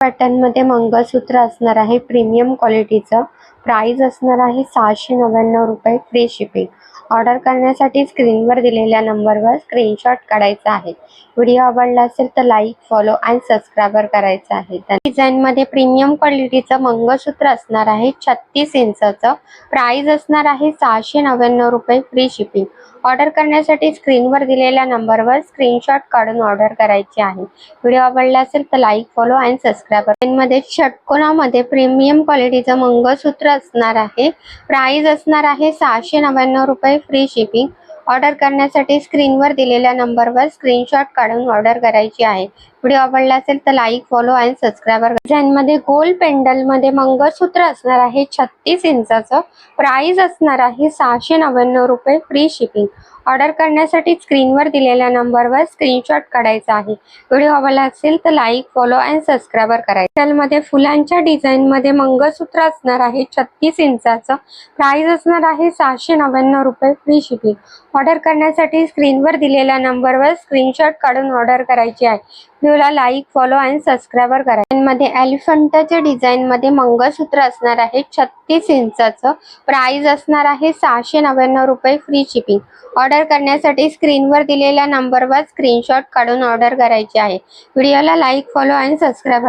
Pattern मध्ये मंगळसूत्र असणार आहे प्रीमियम क्वालिटीचं. प्राइस असणार आहे 699 रुपये, फ्री शिपिंग. ऑर्डर करण्यासाठी स्क्रीनवर दिलेल्या नंबरवर स्क्रीनशॉट काढायचा आहे. व्हिडिओ आवडला असेल तर लाईक, फॉलो आणि सबस्क्राईबर करायचं आहे. डिझाईन मध्ये प्रीमियम क्वालिटीचं मंगळसूत्र असणार आहे 36 इंचाचं. प्राइस असणार आहे 699 रुपये, फ्री शिपिंग. ऑर्डर करण्यासाठी स्क्रीनवर दिलेल्या नंबरवर स्क्रीनशॉट काढून ऑर्डर करायची आहे. व्हिडिओ आवडला असेल तर लाईक, फॉलो आणि सबस्क्राईब मध्ये षटकोनामध्ये प्रीमियम क्वालिटीचं मंगळसूत्र असणार आहे. प्राइस असणार आहे 699 रुपये, फ्री शिपिंग. ऑर्डर करण्यासाठी स्क्रीनवर दिलेल्या नंबरवर स्क्रीनशॉट काढून ऑर्डर करायची आहे. व्हिडिओ आवडला असेल तर लाईक, फॉलो आणि सबस्क्राईबर. डिझाईन मध्ये गोल्ड पेंडल मध्ये मंगळसूत्र असणार आहे 36 इंचाचं. प्राइस असणार आहे 699 रुपये, फ्री शिपिंग. ऑर्डर करण्यासाठी स्क्रीनवर दिलेल्या नंबरवर स्क्रीनशॉट काढायचा आहे. व्हिडिओ आवडला असेल तर लाईक, फॉलो आणि सबस्क्राईबर करायचं. मध्ये फुलांच्या डिझाईन मध्ये मंगळसूत्र असणार आहे 36 इंचाचं. प्राइस असणार आहे 699 रुपये, फ्री शिपिंग. ऑर्डर करण्यासाठी स्क्रीनवर दिलेल्या नंबरवर स्क्रीनशॉट काढून ऑर्डर करायची आहे. व्हिडिओला लाईक, फॉलो आणि सबस्क्राईबर करा. मध्ये एलिफंटच्या डिझाईन मध्ये मंगळसूत्र असणार आहे 36 इंचाचं. प्राइस असणार आहे 699 रुपये, फ्री शिपिंग. ऑर्डर करण्यासाठी स्क्रीनवर दिलेल्या नंबरवर स्क्रीनशॉट काढून ऑर्डर करायची आहे. व्हिडिओला लाईक, फॉलो आणि सबस्क्राईब